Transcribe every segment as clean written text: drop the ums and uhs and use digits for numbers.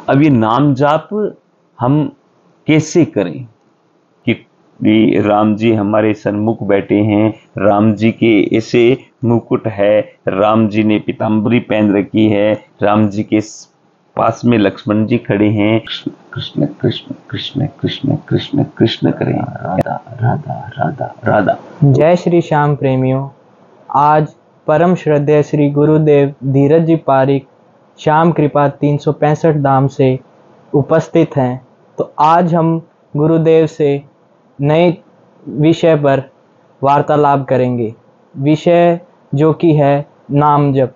अब ये नाम जाप हम कैसे करें कि राम जी हमारे सन्मुख बैठे हैं, राम जी के ऐसे मुकुट है, राम जी ने पीताम्बरी पहन रखी है, राम जी के पास में लक्ष्मण जी खड़े हैं, कृष्ण कृष्ण कृष्ण कृष्ण कृष्ण कृष्ण करें, राधा राधा राधा राधा। जय श्री श्याम प्रेमियों, आज परम श्रद्धेय श्री गुरुदेव धीरज जी पारिक श्याम कृपा 365 धाम से उपस्थित हैं। तो आज हम गुरुदेव से नए विषय पर वार्तालाप करेंगे, विषय जो कि है नाम जप।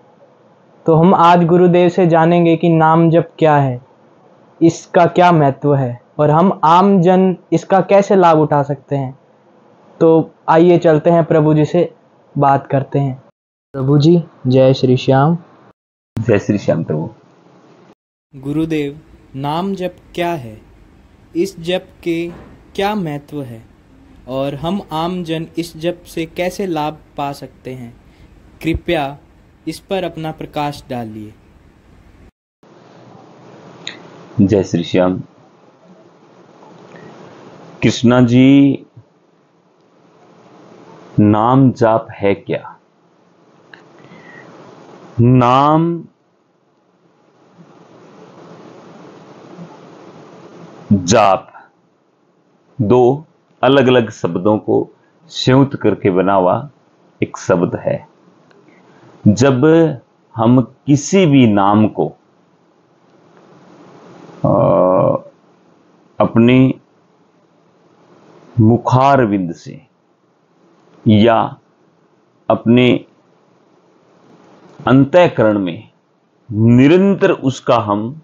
तो हम आज गुरुदेव से जानेंगे कि नाम जप क्या है, इसका क्या महत्व है और हम आम जन इसका कैसे लाभ उठा सकते हैं। तो आइए चलते हैं प्रभु जी से बात करते हैं। प्रभु जी, जय श्री श्याम। जय श्री श्याम प्रभु। गुरुदेव, नाम जप क्या है, इस जप के क्या महत्व है और हम आम जन इस जप से कैसे लाभ पा सकते हैं, कृपया इस पर अपना प्रकाश डालिए। जय श्री श्याम। कृष्णा जी, नाम जाप है क्या? नाम जाप दो अलग अलग शब्दों को संयुक्त करके बना हुआ एक शब्द है। जब हम किसी भी नाम को अपने मुखारविंद से या अपने अंतःकरण में निरंतर उसका हम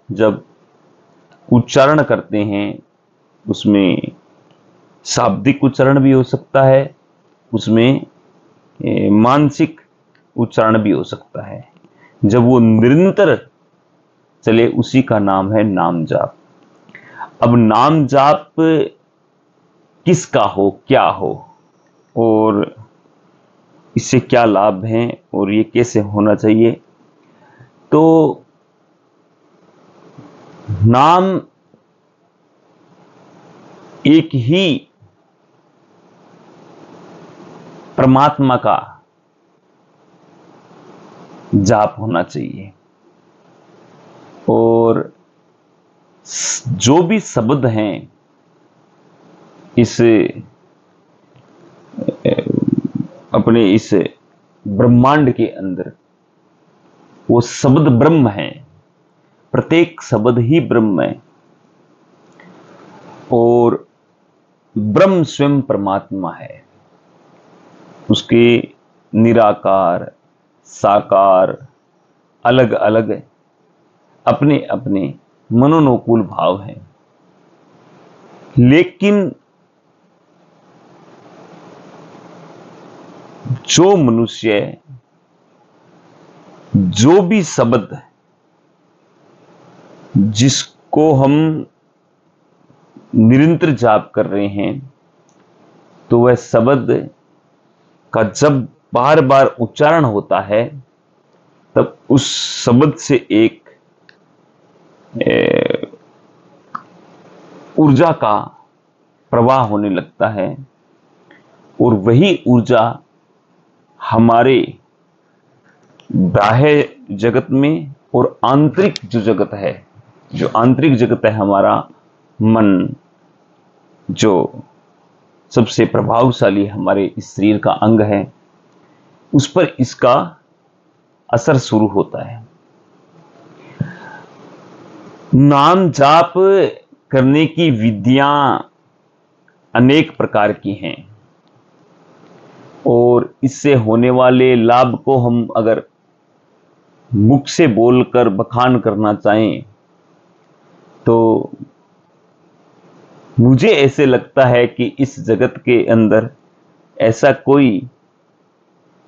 जब उच्चारण करते हैं, उसमें शाब्दिक उच्चारण भी हो सकता है, उसमें मानसिक उच्चारण भी हो सकता है। जब वो निरंतर चले, उसी का नाम है नाम जाप। अब नाम जाप किसका हो, क्या हो और इससे क्या लाभ हैं और ये कैसे होना चाहिए। तो नाम एक ही परमात्मा का जाप होना चाहिए और जो भी शब्द हैं इस अपने इस ब्रह्मांड के अंदर, वो शब्द ब्रह्म है। प्रत्येक शब्द ही ब्रह्म है और ब्रह्म स्वयं परमात्मा है। उसके निराकार, साकार, अलग अलग अपने अपने मनोनुकूल भाव हैं। लेकिन जो मनुष्य जो भी शब्द जिसको हम निरंतर जाप कर रहे हैं, तो वह शब्द का जब बार बार उच्चारण होता है, तब उस शब्द से एक ऊर्जा का प्रवाह होने लगता है और वही ऊर्जा हमारे बाह्य जगत में और आंतरिक जो जगत है, जो आंतरिक जगत है हमारा मन, जो सबसे प्रभावशाली हमारे इस शरीर का अंग है, उस पर इसका असर शुरू होता है। नाम जाप करने की विधियां अनेक प्रकार की हैं और इससे होने वाले लाभ को हम अगर मुख से बोलकर बखान करना चाहें तो मुझे ऐसे लगता है कि इस जगत के अंदर ऐसा कोई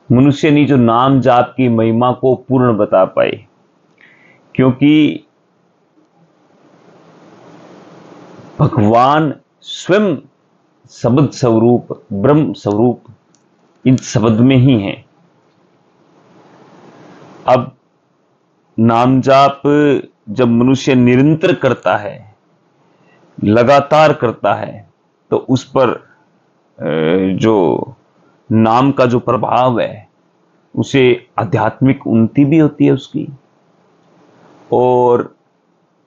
मनुष्य नहीं जो नाम जाप की महिमा को पूर्ण बता पाए, क्योंकि भगवान स्वयं शब्द स्वरूप, ब्रह्म स्वरूप इन शब्द में ही है। अब नाम जाप जब मनुष्य निरंतर करता है, लगातार करता है, तो उस पर जो नाम का जो प्रभाव है, उसे आध्यात्मिक उन्नति भी होती है उसकी, और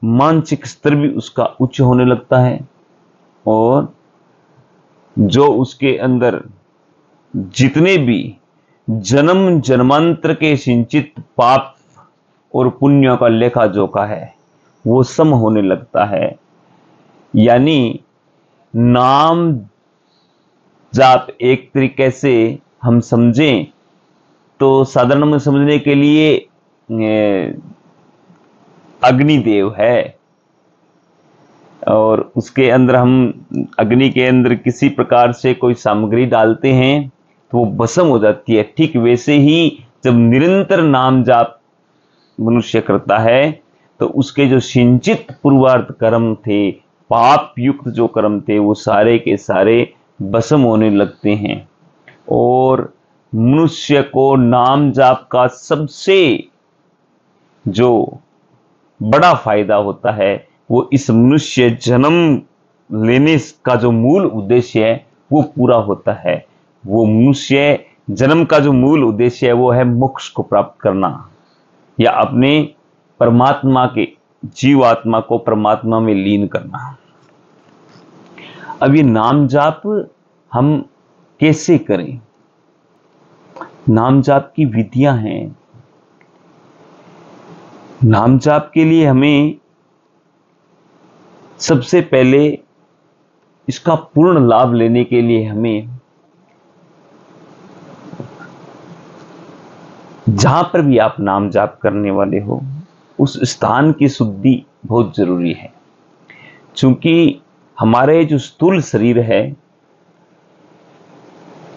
मानसिक स्तर भी उसका उच्च होने लगता है, और जो उसके अंदर जितने भी जन्म जन्मांतर के सिंचित पाप और पुण्यों का लेखा जोखा है, वो सम होने लगता है। यानी नाम जाप एक तरीके से हम समझें तो साधारण में समझने के लिए अग्निदेव है, और उसके अंदर हम अग्नि के अंदर किसी प्रकार से कोई सामग्री डालते हैं तो वो भस्म हो जाती है। ठीक वैसे ही जब निरंतर नाम जाप मनुष्य करता है तो उसके जो सिंचित पूर्वार्ध कर्म थे, पाप युक्त जो कर्म थे, वो सारे के सारे भस्म होने लगते हैं। और मनुष्य को नाम जाप का सबसे जो बड़ा फायदा होता है, वो इस मनुष्य जन्म लेने का जो मूल उद्देश्य है वो पूरा होता है। वो मनुष्य जन्म का जो मूल उद्देश्य है वो है मोक्ष को प्राप्त करना, या अपने परमात्मा के जीवात्मा को परमात्मा में लीन करना। अब ये नाम जाप हम कैसे करें? नाम जाप की विधियां हैं। नाम जाप के लिए हमें सबसे पहले इसका पूर्ण लाभ लेने के लिए हमें जहां पर भी आप नाम जाप करने वाले हो उस स्थान की शुद्धि बहुत जरूरी है। क्योंकि हमारे जो स्थूल शरीर है,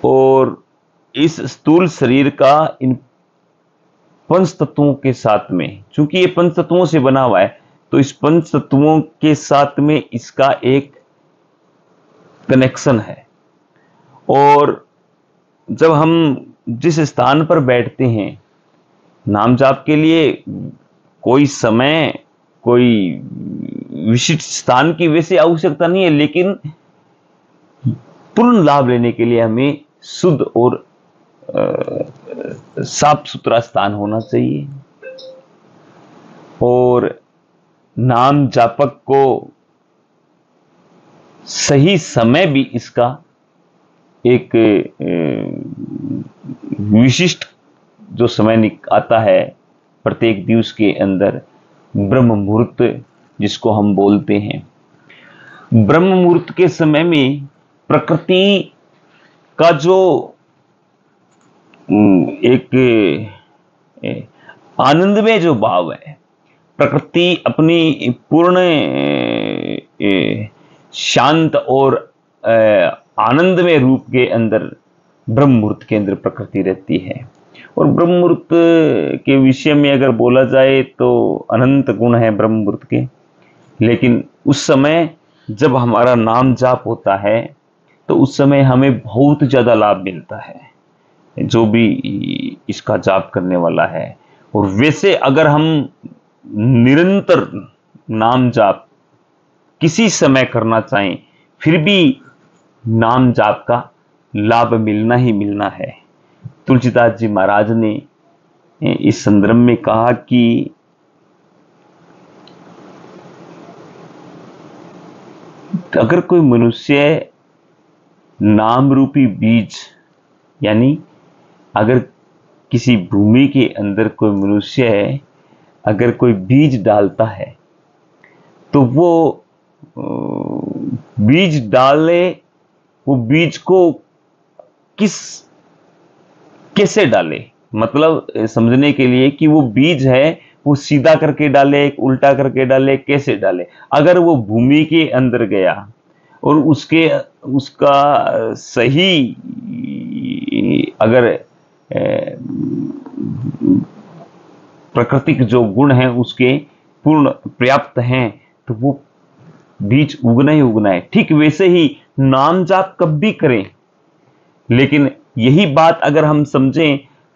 और इस स्थूल शरीर का इन पंच तत्वों के साथ में, चूंकि ये पंच तत्वों से बना हुआ है, तो इस पंच तत्वों के साथ में इसका एक कनेक्शन है। और जब हम जिस स्थान पर बैठते हैं नाम जाप के लिए, कोई समय, कोई विशिष्ट स्थान की वैसे आवश्यकता नहीं है, लेकिन पूर्ण लाभ लेने के लिए हमें शुद्ध और साफ सुथरा स्थान होना चाहिए। और नाम जापक को सही समय भी इसका एक विशिष्ट जो समय आता है प्रत्येक दिवस के अंदर, ब्रह्म मुहूर्त जिसको हम बोलते हैं। ब्रह्म मुहूर्त के समय में प्रकृति का जो एक आनंद में जो भाव है, प्रकृति अपनी पूर्ण शांत और आनंद में रूप के अंदर ब्रह्म मुहूर्त के अंदर प्रकृति रहती है। और ब्रह्म मुहूर्त के विषय में अगर बोला जाए तो अनंत गुण है ब्रह्म मुहूर्त के, लेकिन उस समय जब हमारा नाम जाप होता है तो उस समय हमें बहुत ज्यादा लाभ मिलता है, जो भी इसका जाप करने वाला है। और वैसे अगर हम निरंतर नाम जाप किसी समय करना चाहें, फिर भी नाम जाप का लाभ मिलना ही मिलना है। तुलसीदास जी महाराज ने इस संदर्भ में कहा कि अगर कोई मनुष्य नाम रूपी बीज, यानी अगर किसी भूमि के अंदर कोई मनुष्य है, अगर कोई बीज डालता है तो वो बीज डाले, वो बीज को कैसे डाले, मतलब समझने के लिए कि वो बीज है वो सीधा करके डाले, उल्टा करके डाले, कैसे डाले। अगर वो भूमि के अंदर गया और उसका सही अगर प्राकृतिक जो गुण हैं उसके पूर्ण पर्याप्त हैं, तो वो बीज उगना ही उगना है। ठीक वैसे ही नाम जाप कब भी करें, लेकिन यही बात अगर हम समझें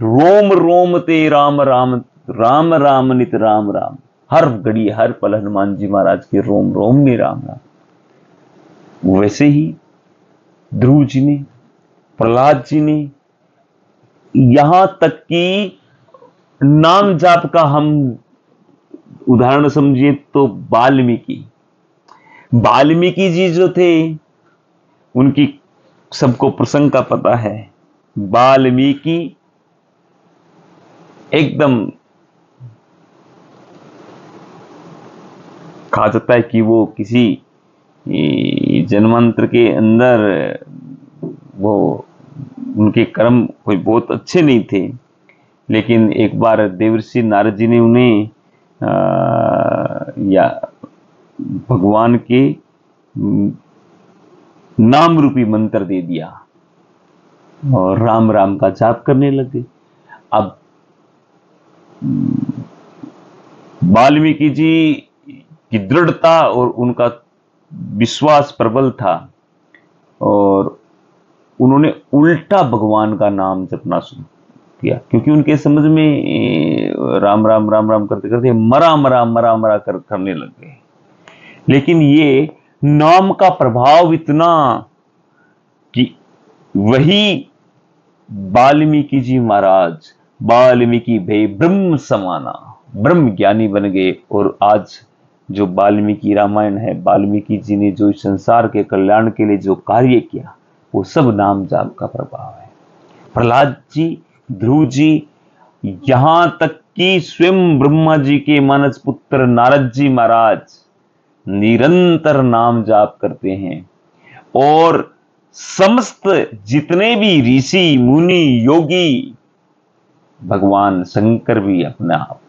रोम रोम ते राम राम, राम राम नित राम राम। हर घड़ी हर पल हनुमान जी महाराज के रोम रोम में राम राम। वैसे ही ध्रुव जी ने, प्रहलाद जी ने, यहां तक कि नाम जाप का हम उदाहरण समझिए तो वाल्मीकि जी जो थे, उनकी सबको प्रसंग का पता है। वाल्मीकि एकदम कहा जाता है कि वो किसी जन्मांतर के अंदर वो उनके कर्म कोई बहुत अच्छे नहीं थे, लेकिन एक बार देवर्षि नारद जी ने उन्हें या भगवान के नाम रूपी मंत्र दे दिया और राम राम का जाप करने लगे। अब वाल्मीकि जी की दृढ़ता और उनका विश्वास प्रबल था और उन्होंने उल्टा भगवान का नाम जपना शुरू किया, क्योंकि उनके समझ में राम राम राम राम करते करते मरा मरा मरा मरा करने लग गए। लेकिन ये नाम का प्रभाव इतना कि वही वाल्मीकि जी महाराज, वाल्मीकि भे ब्रह्म समाना, ब्रह्म ज्ञानी बन गए। और आज जो वाल्मीकि रामायण है, वाल्मीकि जी ने जो संसार के कल्याण के लिए जो कार्य किया, वो सब नाम जाप का प्रभाव है। प्रहलाद जी, ध्रुव जी, यहां तक कि स्वयं ब्रह्मा जी के मानस पुत्र नारद जी महाराज निरंतर नाम जाप करते हैं। और समस्त जितने भी ऋषि मुनि योगी, भगवान शंकर भी अपने आप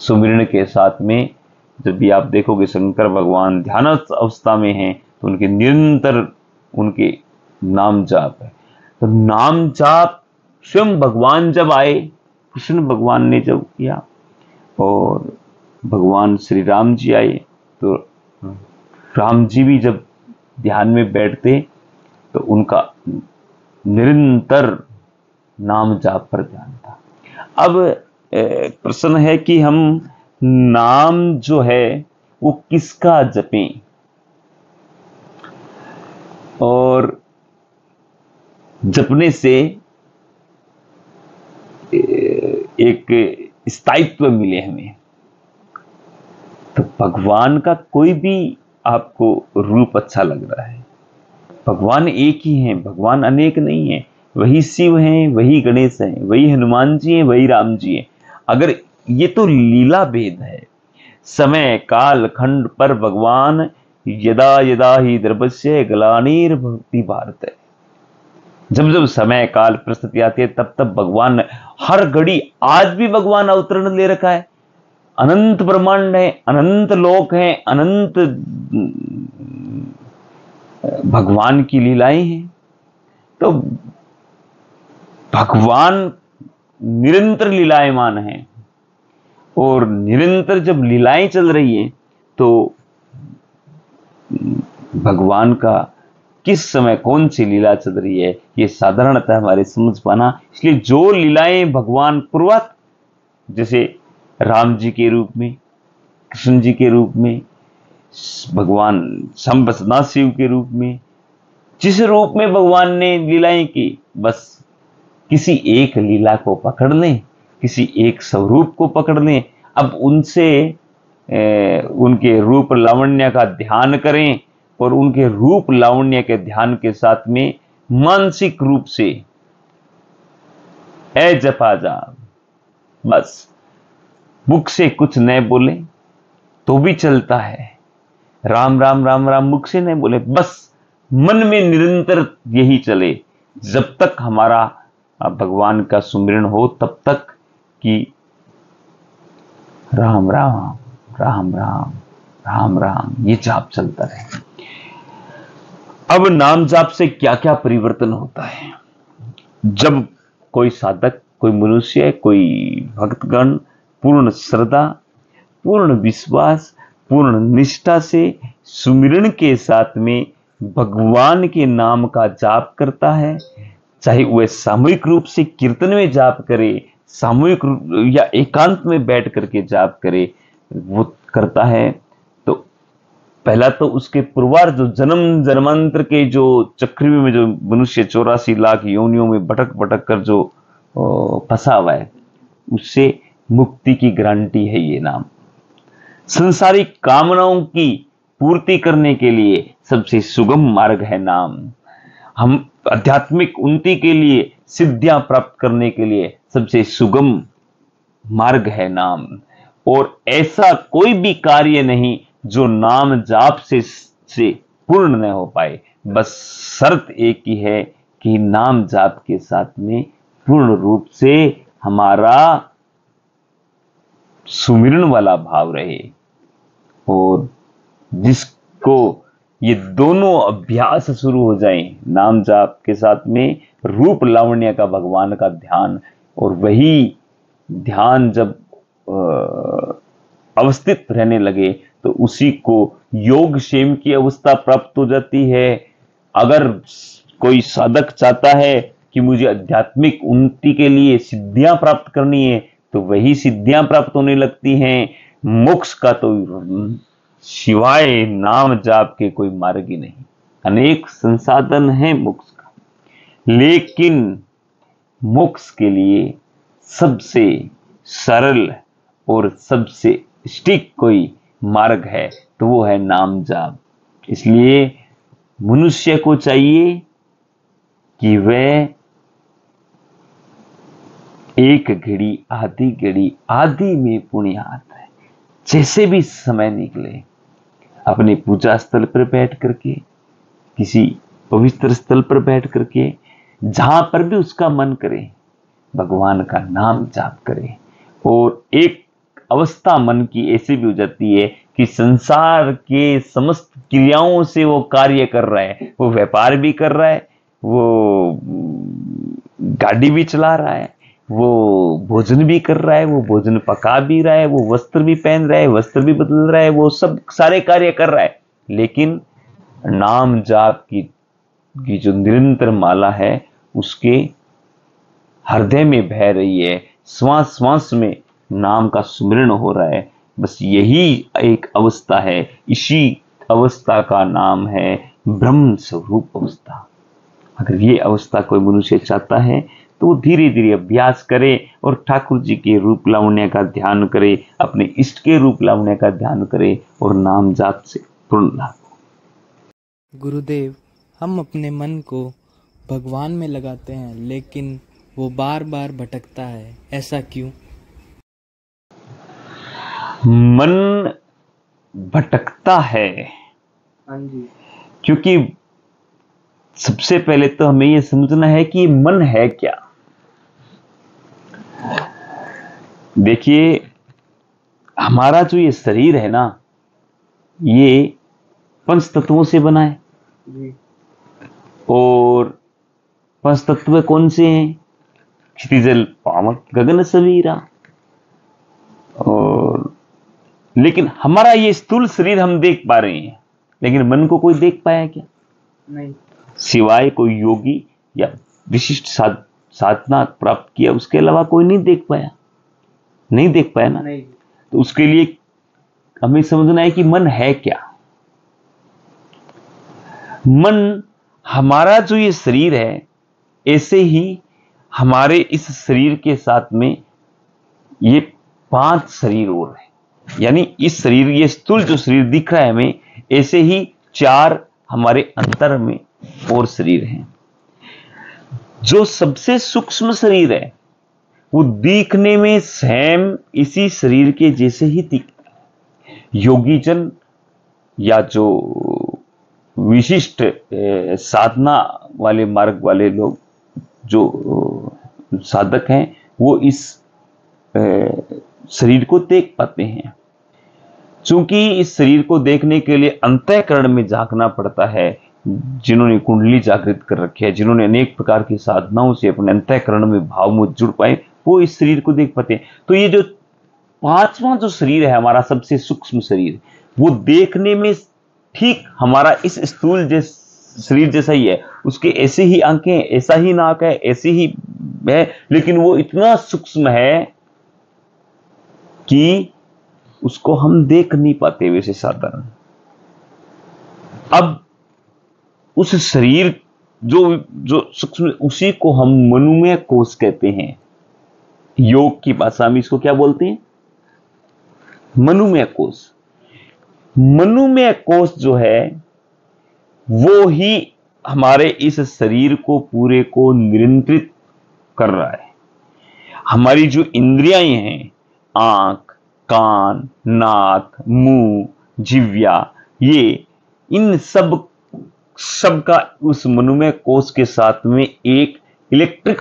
सुमिरन के साथ में, जब भी आप देखोगे शंकर भगवान ध्यान अवस्था में हैं तो उनके निरंतर उनके नाम जाप है। तो नाम जाप स्वयं भगवान जब आए, कृष्ण भगवान ने जब किया और भगवान श्री राम जी आए, तो राम जी भी जब ध्यान में बैठते तो उनका निरंतर नाम जाप पर ध्यान था। अब प्रश्न है कि हम नाम जो है वो किसका जपें और जपने से एक स्थायित्व मिले हमें। तो भगवान का कोई भी आपको रूप अच्छा लग रहा है, भगवान एक ही हैं, भगवान अनेक नहीं है। वही शिव हैं, वही गणेश हैं, वही हनुमान जी हैं, वही राम जी हैं। अगर ये तो लीला भेद है, समय काल खंड पर भगवान यदा यदा ही द्रवस्य ग्लानिर भवति भारत है। जब जब समय काल परिस्थिति आती है तब तब भगवान हर घड़ी, आज भी भगवान अवतरण ले रखा है। अनंत ब्रह्मांड है, अनंत लोक हैं, अनंत भगवान की लीलाएं हैं। तो भगवान निरंतर लीलायमान हैं और निरंतर जब लीलाएं चल रही हैं तो भगवान का किस समय कौन सी लीला चल रही है ये साधारणतः हमारे समझ पाना। इसलिए जो लीलाएं भगवान पूर्वक, जैसे राम जी के रूप में, कृष्ण जी के रूप में, भगवान संबसना शिव के रूप में, जिस रूप में भगवान ने लीलाएं की, बस किसी एक लीला को पकड़ लें, किसी एक स्वरूप को पकड़ लें। अब उनसे उनके रूप लावण्य का ध्यान करें और उनके रूप लावण्य के ध्यान के साथ में मानसिक रूप से ए जपा जा, बस मुख से कुछ न बोले तो भी चलता है, राम राम राम राम मुख से नहीं बोले, बस मन में निरंतर यही चले जब तक हमारा भगवान का सुमिरन हो, तब तक कि राम राम राम राम राम राम ये जाप चलता रहे। अब नाम जाप से क्या क्या परिवर्तन होता है? जब कोई साधक, कोई मनुष्य, कोई भक्तगण पूर्ण श्रद्धा, पूर्ण विश्वास, पूर्ण निष्ठा से सुमिरन के साथ में भगवान के नाम का जाप करता है, चाहे वह सामूहिक रूप से कीर्तन में जाप करे, सामूहिक या एकांत में बैठ करके जाप करे, वो करता है तो पहला तो उसके पूर्वार्ध जो जन्म जन्मांतर के जो चक्रव्यूह में जो मनुष्य 84 लाख योनियों में भटक भटक कर जो फंसा हुआ है, उससे मुक्ति की गारंटी है ये नाम। संसारिक कामनाओं की पूर्ति करने के लिए सबसे सुगम मार्ग है नाम। हम आध्यात्मिक उन्नति के लिए, सिद्धियां प्राप्त करने के लिए सबसे सुगम मार्ग है नाम। और ऐसा कोई भी कार्य नहीं जो नाम जाप से पूर्ण न हो पाए। बस शर्त एक ही है कि नाम जाप के साथ में पूर्ण रूप से हमारा सुमिरन वाला भाव रहे। और जिसको ये दोनों अभ्यास शुरू हो जाएं, नाम जाप के साथ में रूप लावण्य का भगवान का ध्यान, और वही ध्यान जब अवस्थित रहने लगे तो उसी को योग क्षेम की अवस्था प्राप्त हो जाती है। अगर कोई साधक चाहता है कि मुझे आध्यात्मिक उन्नति के लिए सिद्धियां प्राप्त करनी है, तो वही सिद्धियां प्राप्त होने लगती हैं। मोक्ष का तो सिवाय नाम जाप के कोई मार्ग ही नहीं। अनेक संसाधन है मोक्ष का, लेकिन मोक्ष के लिए सबसे सरल और सबसे स्टिक कोई मार्ग है तो वो है नाम जाप। इसलिए मनुष्य को चाहिए कि वह एक घड़ी आधी में पुण्यात है, जैसे भी समय निकले अपने पूजा स्थल पर बैठ करके, किसी पवित्र स्थल पर बैठ करके, जहां पर भी उसका मन करे भगवान का नाम जाप करे। और एक अवस्था मन की ऐसी भी हो जाती है कि संसार के समस्त क्रियाओं से वो कार्य कर रहा है, वो व्यापार भी कर रहा है, वो गाड़ी भी चला रहा है, वो भोजन भी कर रहा है, वो भोजन पका भी रहा है, वो वस्त्र भी पहन रहा है, वस्त्र भी बदल रहा है, वो सब सारे कार्य कर रहा है, लेकिन नाम जाप की जो निरंतर माला है उसके हृदय में बह रही है, श्वास श्वास में नाम का सुमिरन हो रहा है। बस यही एक अवस्था है, इसी अवस्था का नाम है ब्रह्म स्वरूप अवस्था। अगर ये अवस्था कोई मनुष्य चाहता है तो वो धीरे धीरे अभ्यास करे और ठाकुर जी के रूप लावण्य का ध्यान करे, अपने इष्ट के रूप लावण्य का ध्यान करे और नाम जाप से पूर्ण लाभ। गुरुदेव, हम अपने मन को भगवान में लगाते हैं लेकिन वो बार बार भटकता है, ऐसा क्यों? मन भटकता है क्योंकि सबसे पहले तो हमें यह समझना है कि मन है क्या। देखिए, हमारा जो ये शरीर है ना, ये पंच तत्वों से बना है। और पंच तत्व कौन से हैं? क्षितिजल पावक गगन समीरा। और लेकिन हमारा ये स्थूल शरीर हम देख पा रहे हैं, लेकिन मन को कोई देख पाया क्या? नहीं। सिवाय कोई योगी या विशिष्ट साधना प्राप्त किया, उसके अलावा कोई नहीं देख पाया ना। नहीं। तो उसके लिए हमें समझना है कि मन है क्या। मन, हमारा जो ये शरीर है, ऐसे ही हमारे इस शरीर के साथ में ये 5 शरीर और है। यानी इस शरीर, ये स्थूल जो शरीर दिख रहा है हमें, ऐसे ही 4 हमारे अंतर में और शरीर हैं। जो सबसे सूक्ष्म शरीर है वो दिखने में सेम इसी शरीर के जैसे ही दिखता है। योगी जन या जो विशिष्ट साधना वाले मार्ग वाले लोग, जो साधक हैं, वो इस शरीर को देख पाते हैं। चूंकि इस शरीर को देखने के लिए अंतःकरण में झांकना पड़ता है। जिन्होंने कुंडली जागृत कर रखी है, जिन्होंने अनेक प्रकार की साधनाओं से अपने अंतःकरण में भाव में जुड़ पाए, वो इस शरीर को देख पाते हैं। तो ये जो 5वां जो शरीर है, हमारा सबसे सूक्ष्म शरीर, वो देखने में ठीक हमारा इस स्थूल शरीर जैसा ही है, उसके ऐसे ही आंखें, ऐसा ही नाक है, ऐसी ही है, लेकिन वो इतना सूक्ष्म है कि उसको हम देख नहीं पाते वैसे साधारण। अब उस शरीर जो जो सूक्ष्म, उसी को हम मनोमय कोश कहते हैं। योग की भाषा में इसको क्या बोलते हैं? मनोमय कोश। मनोमय कोश जो है वो ही हमारे इस शरीर को पूरे को नियंत्रित कर रहा है। हमारी जो इंद्रियां हैं, आंख, कान, नाक, मुंह, जिह्वा, ये इन सब का उस मनोमय कोश के साथ में एक इलेक्ट्रिक,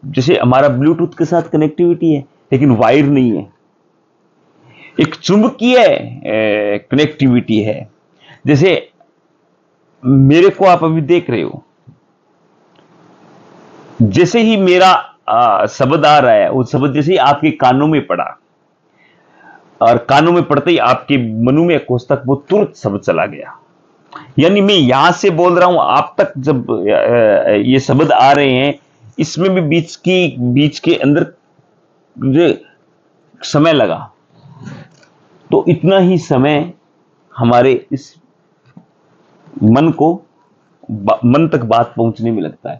जैसे हमारा ब्लूटूथ के साथ कनेक्टिविटी है लेकिन वायर नहीं है, एक चुंबकीय कनेक्टिविटी है। जैसे मेरे को आप अभी देख रहे हो, जैसे ही मेरा शब्द आ रहा है, वो शब्द जैसे ही आपके कानों में पड़ा और कानों में पड़ते ही आपके मनोमय कोश तक वो तुरंत शब्द चला गया। यानी मैं यहां से बोल रहा हूं, आप तक जब ये शब्द आ रहे हैं, इसमें भी बीच के अंदर मुझे समय लगा, तो इतना ही समय हमारे इस मन तक बात पहुंचने में लगता है।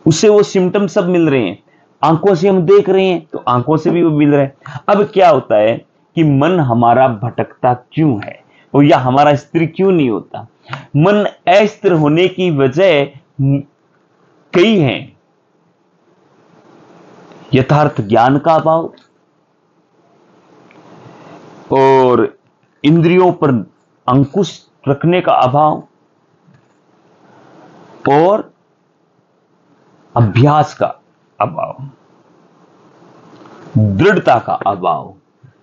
उससे वो सिम्टम सब मिल रहे हैं। आंखों से हम देख रहे हैं तो आंखों से भी वो मिल रहा है। अब क्या होता है कि मन हमारा भटकता क्यों है, और या हमारा स्थिर क्यों नहीं होता? मन अस्थिर होने की वजह कई हैं। यथार्थ ज्ञान का अभाव, और इंद्रियों पर अंकुश रखने का अभाव, और अभ्यास का अभाव, दृढ़ता का अभाव,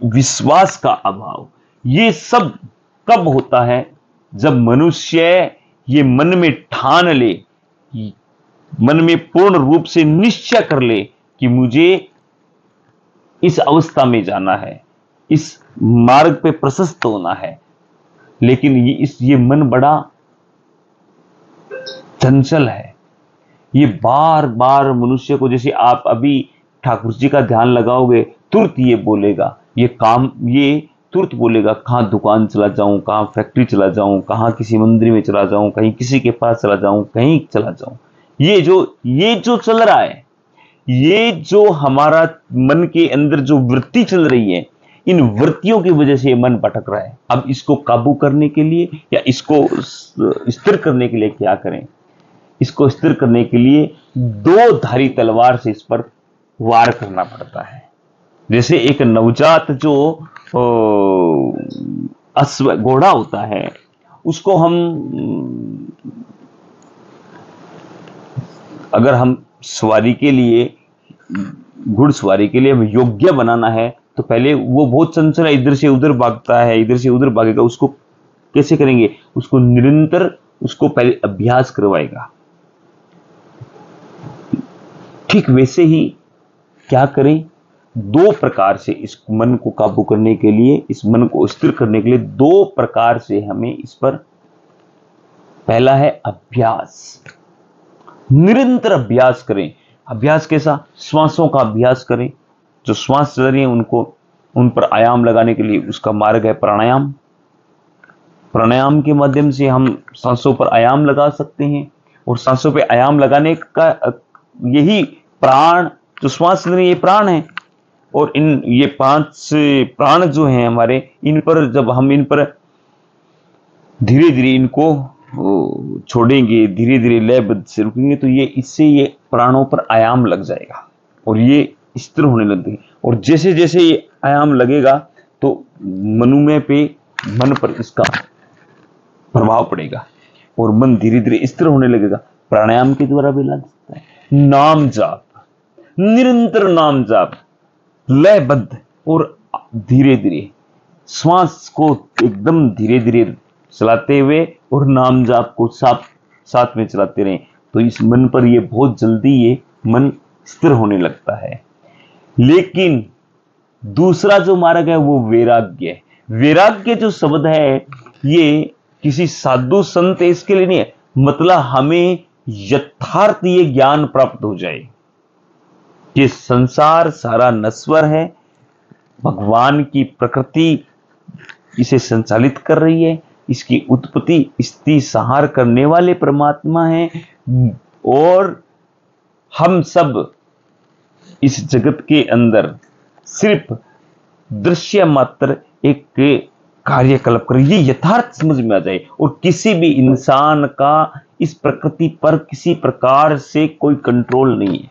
विश्वास का अभाव। ये सब कब होता है? जब मनुष्य ये मन में ठान ले, मन में पूर्ण रूप से निश्चय कर ले कि मुझे इस अवस्था में जाना है, इस मार्ग पे प्रशस्त होना है। लेकिन ये मन बड़ा चंचल है। ये बार बार मनुष्य को, जैसे आप अभी ठाकुर जी का ध्यान लगाओगे, तुरंत ये बोलेगा, ये तुरंत बोलेगा, कहां दुकान चला जाऊं, कहां फैक्ट्री चला जाऊं, कहां किसी मंदिर में चला जाऊं, कहीं किसी के पास चला जाऊं, कहीं चला जाऊं। ये जो चल रहा है, ये जो हमारा मन के अंदर जो वृत्ति चल रही है, इन वृत्तियों की वजह से मन भटक रहा है। अब इसको काबू करने के लिए या इसको स्थिर करने के लिए क्या करें? इसको स्थिर करने के लिए दो धारी तलवार से इस पर वार करना पड़ता है। जैसे एक नवजात जो अश्व घोड़ा होता है, उसको अगर हम सवारी के लिए, घुड़सवारी के लिए योग्य बनाना है, तो पहले वो बहुत चंचल है, इधर से उधर भागता है, इधर से उधर भागेगा। उसको कैसे करेंगे? उसको निरंतर उसको पहले अभ्यास करवाएगा। ठीक वैसे ही क्या करें? दो प्रकार से इस मन को काबू करने के लिए, इस मन को स्थिर करने के लिए दो प्रकार से हमें इस पर, पहला है अभ्यास। निरंतर अभ्यास करें। अभ्यास कैसा? श्वासों का अभ्यास करें। जो श्वास चल रही है उन पर आयाम लगाने के लिए उसका मार्ग है प्राणायाम। प्राणायाम के माध्यम से हम सांसों पर आयाम लगा सकते हैं, और सांसों पे आयाम लगाने का यही प्राण, जो श्वास चल रही है, ये प्राण है। और ये 5 प्राण जो हैं हमारे, इन पर जब हम इन पर धीरे धीरे इनको छोड़ेंगे, धीरे धीरे लयबद्ध से रुकेंगे, तो ये प्राणों पर आयाम लग जाएगा और ये स्थिर होने लगेगी। और जैसे जैसे ये आयाम लगेगा तो मन पर इसका प्रभाव पड़ेगा और मन धीरे धीरे स्थिर होने लगेगा। प्राणायाम के द्वारा भी लग सकता है। नाम जाप, निरंतर नाम जाप, लयबद्ध और धीरे धीरे श्वास को एकदम धीरे धीरे चलाते हुए और नाम जाप को साथ में चलाते रहें, तो इस मन पर ये बहुत जल्दी ये मन स्थिर होने लगता है। लेकिन दूसरा जो मार्ग है वो वैराग्य है। वैराग्य जो शब्द है ये किसी साधु संत इसके लिए नहीं है। मतलब हमें यथार्थ ये ज्ञान प्राप्त हो जाए कि संसार सारा नश्वर है, भगवान की प्रकृति इसे संचालित कर रही है, इसकी उत्पत्ति स्थिति संहार करने वाले परमात्मा हैं, और हम सब इस जगत के अंदर सिर्फ दृश्य मात्र एक कार्यकलाप कर, ये यथार्थ समझ में आ जाए, और किसी भी इंसान का इस प्रकृति पर किसी प्रकार से कोई कंट्रोल नहीं है,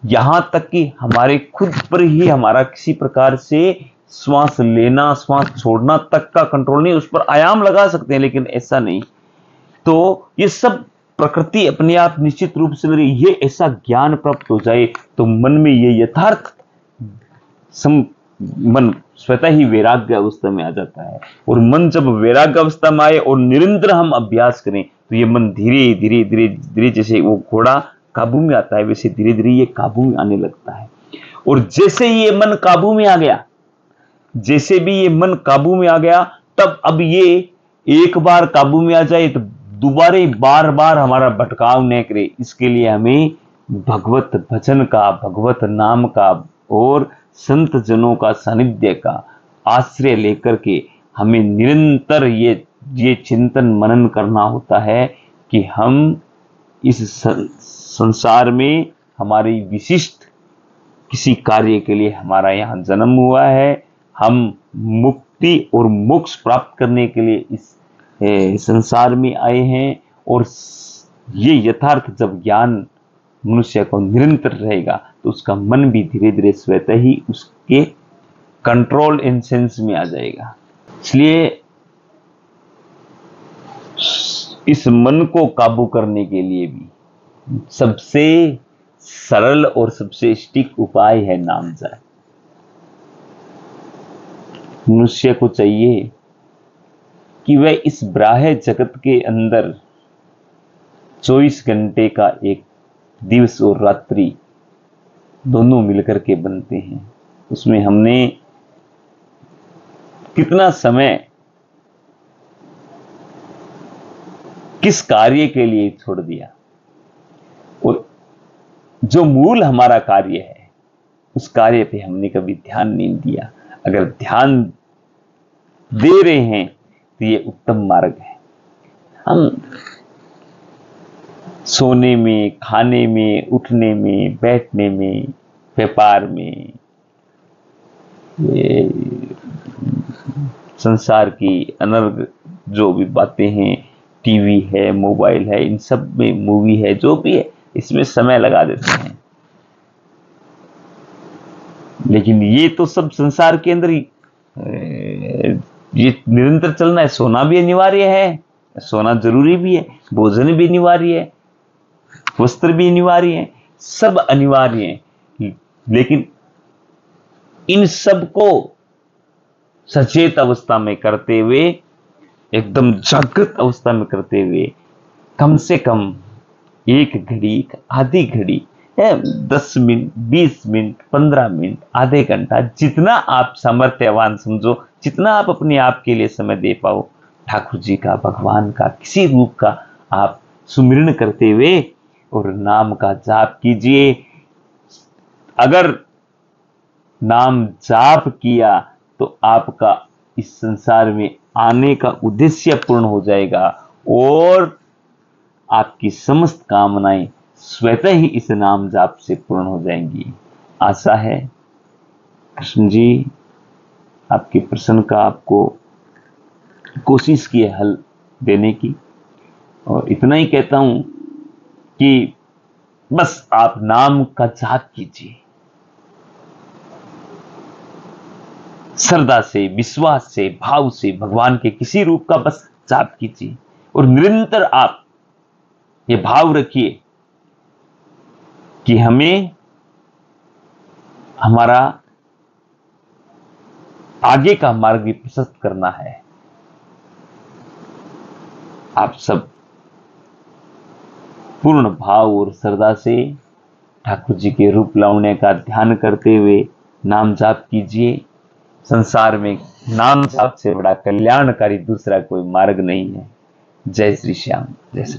यहां तक कि हमारे खुद पर ही हमारा किसी प्रकार से श्वास लेना श्वास छोड़ना तक का कंट्रोल नहीं। उस पर आयाम लगा सकते हैं लेकिन ऐसा नहीं। तो ये सब प्रकृति अपने आप निश्चित रूप से मेरी ये ऐसा ज्ञान प्राप्त हो जाए तो मन में ये यथार्थ मन स्वतः ही वैराग्य अवस्था में आ जाता है। और मन जब वैराग्य अवस्था में आए और निरंतर हम अभ्यास करें तो ये मन धीरे धीरे धीरे धीरे, जैसे वो घोड़ा काबू में आता है वैसे धीरे धीरे ये काबू में आने लगता है। और जैसे ये मन काबू में आ गया, जैसे भी ये मन काबू में आ गया, तब अब ये एक बार काबू में आ जाए तो दोबारे बार बार हमारा भटकाव न करे। इसके लिए हमें भगवत भजन का, भगवत नाम का और संत जनों का सानिध्य का आश्रय लेकर के हमें निरंतर ये चिंतन मनन करना होता है कि हम इस संसार में हमारी विशिष्ट किसी कार्य के लिए हमारा यहाँ जन्म हुआ है, हम मुक्ति और मोक्ष प्राप्त करने के लिए इस संसार में आए हैं। और ये यथार्थ जब ज्ञान मनुष्य को निरंतर रहेगा तो उसका मन भी धीरे धीरे स्वतः ही उसके कंट्रोल इन सेंस में आ जाएगा। इसलिए इस मन को काबू करने के लिए भी सबसे सरल और सबसे सटीक उपाय है नाम जाप। मनुष्य को चाहिए कि वह इस ब्राह्य जगत के अंदर 24 घंटे का एक दिवस और रात्रि दोनों मिलकर के बनते हैं, उसमें हमने कितना समय किस कार्य के लिए छोड़ दिया, और जो मूल हमारा कार्य है उस कार्य पे हमने कभी ध्यान नहीं दिया। अगर ध्यान दे रहे हैं तो ये उत्तम मार्ग है। हम सोने में, खाने में, उठने में, बैठने में, व्यापार में, ये संसार की अनर्ग जो भी बातें हैं, टीवी है, मोबाइल है, इन सब में, मूवी है, जो भी है, इसमें समय लगा देते हैं। लेकिन ये तो सब संसार के अंदर ही ये निरंतर चलना है। सोना भी अनिवार्य है, सोना जरूरी भी है, भोजन भी अनिवार्य है, वस्त्र भी अनिवार्य है, सब अनिवार्य है। लेकिन इन सब को सचेत अवस्था में करते हुए, एकदम जागृत अवस्था में करते हुए, कम से कम एक घड़ी, आधी घड़ी, 10 मिनट, 20 मिनट, 15 मिनट, आधे घंटा, जितना आप सामर्थ्यवान समझो, जितना आप अपने आप के लिए समय दे पाओ, ठाकुर जी का, भगवान का, किसी रूप का आप सुमिरन करते हुए और नाम का जाप कीजिए। अगर नाम जाप किया तो आपका इस संसार में आने का उद्देश्य पूर्ण हो जाएगा और आपकी समस्त कामनाएं स्वतः ही इस नाम जाप से पूर्ण हो जाएंगी। आशा है कृष्ण जी आपके प्रश्न का आपको कोशिश की है हल देने की, और इतना ही कहता हूं कि बस आप नाम का जाप कीजिए, श्रद्धा से, विश्वास से, भाव से, भगवान के किसी रूप का बस जाप कीजिए, और निरंतर आप ये भाव रखिए कि हमें हमारा आगे का मार्ग भी प्रशस्त करना है। आप सब पूर्ण भाव और श्रद्धा से ठाकुर जी के रूप लावण्य का ध्यान करते हुए नाम जाप कीजिए। संसार में नाम जाप से बड़ा कल्याणकारी दूसरा कोई मार्ग नहीं है। जय श्री श्याम, जय श्री